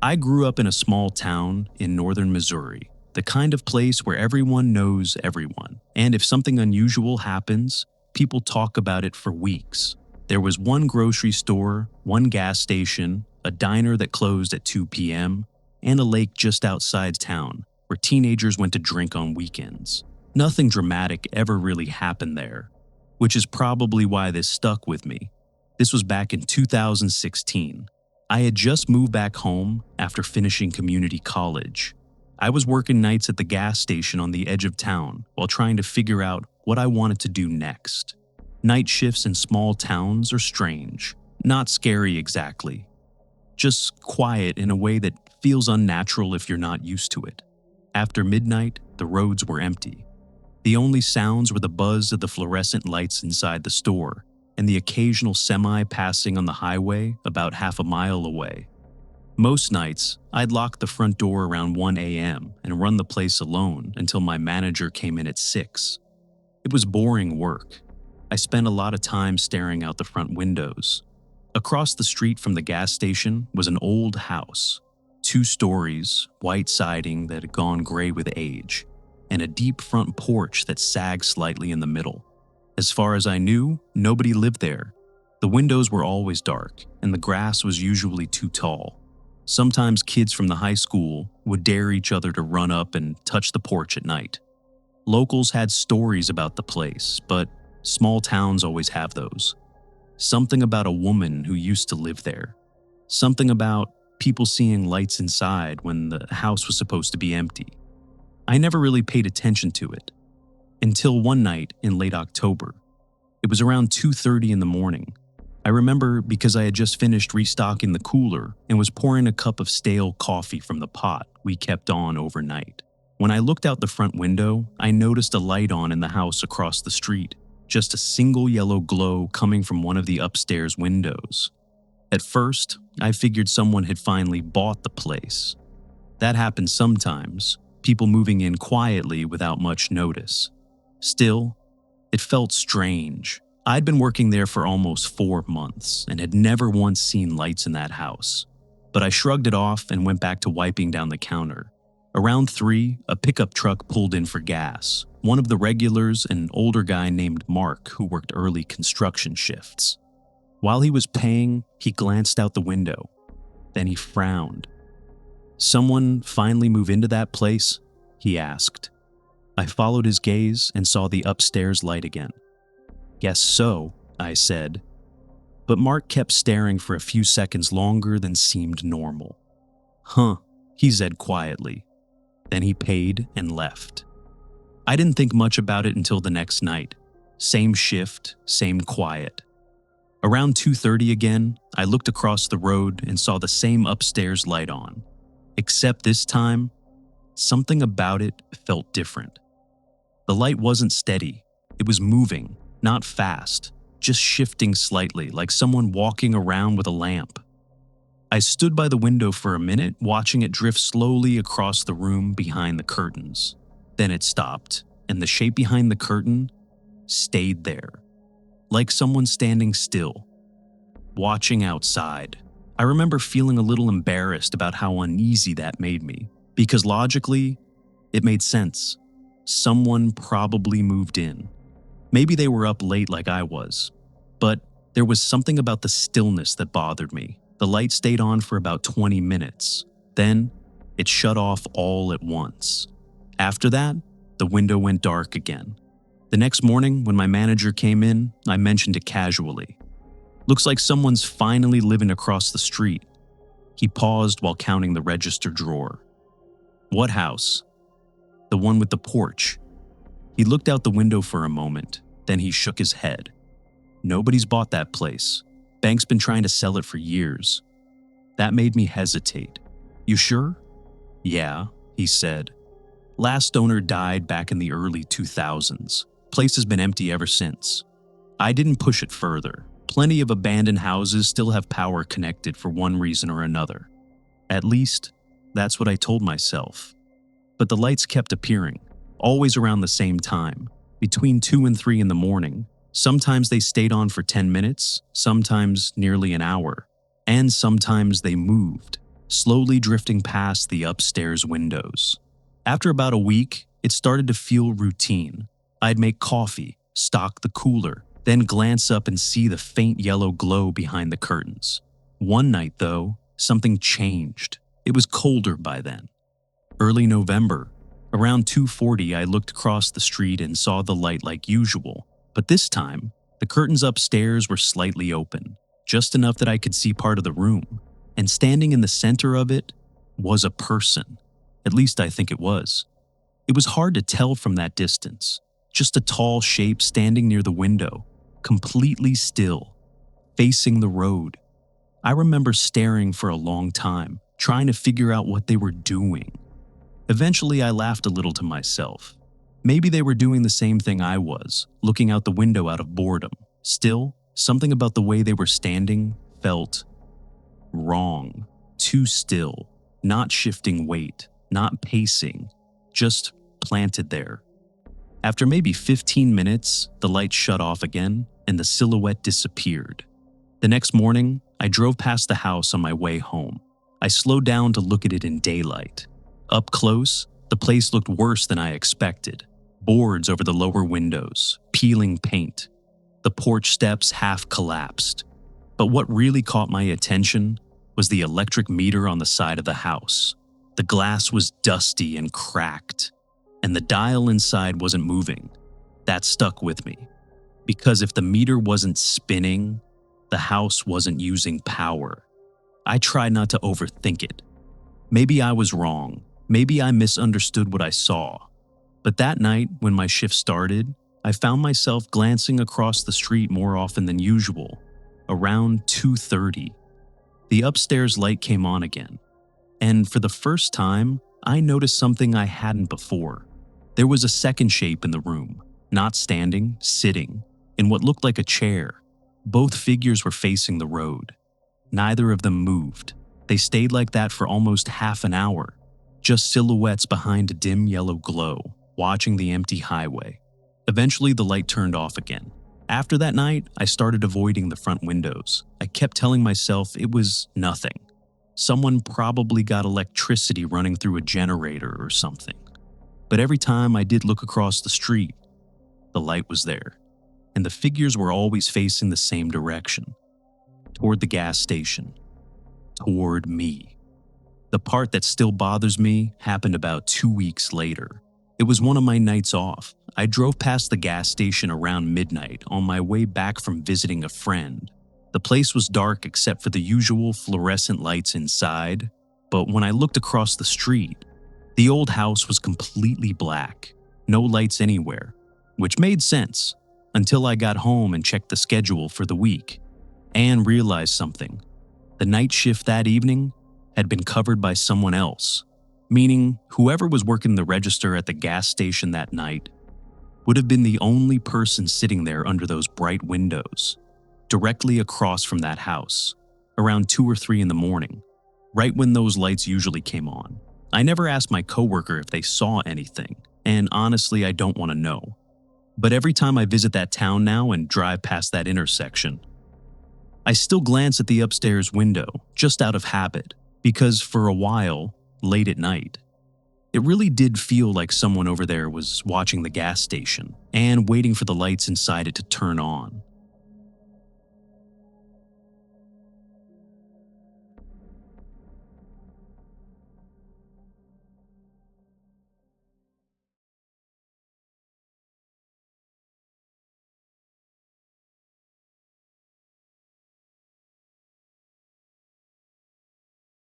I grew up in a small town in northern Missouri, the kind of place where everyone knows everyone. And if something unusual happens, people talk about it for weeks. There was one grocery store, one gas station, a diner that closed at 2 p.m., and a lake just outside town where teenagers went to drink on weekends. Nothing dramatic ever really happened there, which is probably why this stuck with me. This was back in 2016. I had just moved back home after finishing community college. I was working nights at the gas station on the edge of town while trying to figure out what I wanted to do next. Night shifts in small towns are strange, not scary exactly, just quiet in a way that feels unnatural if you're not used to it. After midnight, the roads were empty. The only sounds were the buzz of the fluorescent lights inside the store and the occasional semi passing on the highway about half a mile away. Most nights, I'd lock the front door around 1 a.m. and run the place alone until my manager came in at 6. It was boring work. I spent a lot of time staring out the front windows. Across the street from the gas station was an old house, 2 stories, white siding that had gone gray with age, and a deep front porch that sagged slightly in the middle. As far as I knew, nobody lived there. The windows were always dark, and the grass was usually too tall. Sometimes kids from the high school would dare each other to run up and touch the porch at night. Locals had stories about the place, but small towns always have those. Something about a woman who used to live there. Something about people seeing lights inside when the house was supposed to be empty. I never really paid attention to it. Until one night in late October. It was around 2:30 in the morning. I remember because I had just finished restocking the cooler and was pouring a cup of stale coffee from the pot we kept on overnight. When I looked out the front window, I noticed a light on in the house across the street, just a single yellow glow coming from one of the upstairs windows. At first, I figured someone had finally bought the place. That happens sometimes, people moving in quietly without much notice. Still, it felt strange. I'd been working there for almost 4 months and had never once seen lights in that house. But I shrugged it off and went back to wiping down the counter. Around 3, a pickup truck pulled in for gas. One of the regulars, an older guy named Mark who worked early construction shifts. While he was paying, he glanced out the window. Then he frowned. "Someone finally move into that place?" he asked. I followed his gaze and saw the upstairs light again. "Guess so," I said. But Mark kept staring for a few seconds longer than seemed normal. "Huh," he said quietly. Then he paid and left. I didn't think much about it until the next night. Same shift, same quiet. Around 2:30 again, I looked across the road and saw the same upstairs light on. Except this time, something about it felt different. The light wasn't steady. It was moving, not fast, just shifting slightly, like someone walking around with a lamp. I stood by the window for a minute, watching it drift slowly across the room behind the curtains. Then it stopped, and the shape behind the curtain stayed there, like someone standing still, watching outside. I remember feeling a little embarrassed about how uneasy that made me, because logically, it made sense. Someone probably moved in. Maybe they were up late like I was. But there was something about the stillness that bothered me. The light stayed on for about 20 minutes. Then, it shut off all at once. After that, the window went dark again. The next morning, when my manager came in, I mentioned it casually. "Looks like someone's finally living across the street." He paused while counting the register drawer. "What house?" "The one with the porch." He looked out the window for a moment, then he shook his head. "Nobody's bought that place. Bank's been trying to sell it for years." That made me hesitate. "You sure?" "Yeah," he said. "Last owner died back in the early 2000s. Place has been empty ever since." I didn't push it further. Plenty of abandoned houses still have power connected for one reason or another. At least, that's what I told myself. But the lights kept appearing, always around the same time, between 2 and 3 in the morning. Sometimes they stayed on for 10 minutes, sometimes nearly an hour, and sometimes they moved. slowly drifting past the upstairs windows. After about a week, it started to feel routine. I'd make coffee, stock the cooler, then glance up and see the faint yellow glow behind the curtains. One night, though, something changed. It was colder by then. Early November. Around 2:40, I looked across the street and saw the light like usual, but this time, the curtains upstairs were slightly open, just enough that I could see part of the room, and standing in the center of it was a person. At least I think it was. It was hard to tell from that distance, just a tall shape standing near the window, completely still, facing the road. I remember staring for a long time, trying to figure out what they were doing. Eventually, I laughed a little to myself. Maybe they were doing the same thing I was, looking out the window out of boredom. Still, something about the way they were standing felt wrong. Too still, not shifting weight, not pacing, just planted there. After maybe 15 minutes, the light shut off again and the silhouette disappeared. The next morning, I drove past the house on my way home. I slowed down to look at it in daylight. Up close, the place looked worse than I expected. Boards over the lower windows, peeling paint. The porch steps half collapsed. But what really caught my attention was the electric meter on the side of the house. The glass was dusty and cracked, and the dial inside wasn't moving. That stuck with me. Because if the meter wasn't spinning, the house wasn't using power. I tried not to overthink it. Maybe I was wrong. Maybe I misunderstood what I saw. But that night, when my shift started, I found myself glancing across the street more often than usual. Around 2:30, the upstairs light came on again. And for the first time, I noticed something I hadn't before. There was a second shape in the room, not standing, sitting, in what looked like a chair. Both figures were facing the road. Neither of them moved. They stayed like that for almost half an hour. Just silhouettes behind a dim yellow glow, watching the empty highway. Eventually, the light turned off again. After that night, I started avoiding the front windows. I kept telling myself it was nothing. Someone probably got electricity running through a generator or something. But every time I did look across the street, the light was there, and the figures were always facing the same direction, toward the gas station, toward me. The part that still bothers me happened about 2 weeks later. It was one of my nights off. I drove past the gas station around midnight on my way back from visiting a friend. The place was dark except for the usual fluorescent lights inside, but when I looked across the street, the old house was completely black, no lights anywhere, which made sense until I got home and checked the schedule for the week and realized something. The night shift that evening had been covered by someone else, meaning whoever was working the register at the gas station that night would have been the only person sitting there under those bright windows, directly across from that house, around 2 or 3 in the morning, right when those lights usually came on. I never asked my coworker if they saw anything, and honestly, I don't want to know. But every time I visit that town now and drive past that intersection, I still glance at the upstairs window, just out of habit, because for a while, late at night, it really did feel like someone over there was watching the gas station and waiting for the lights inside it to turn on.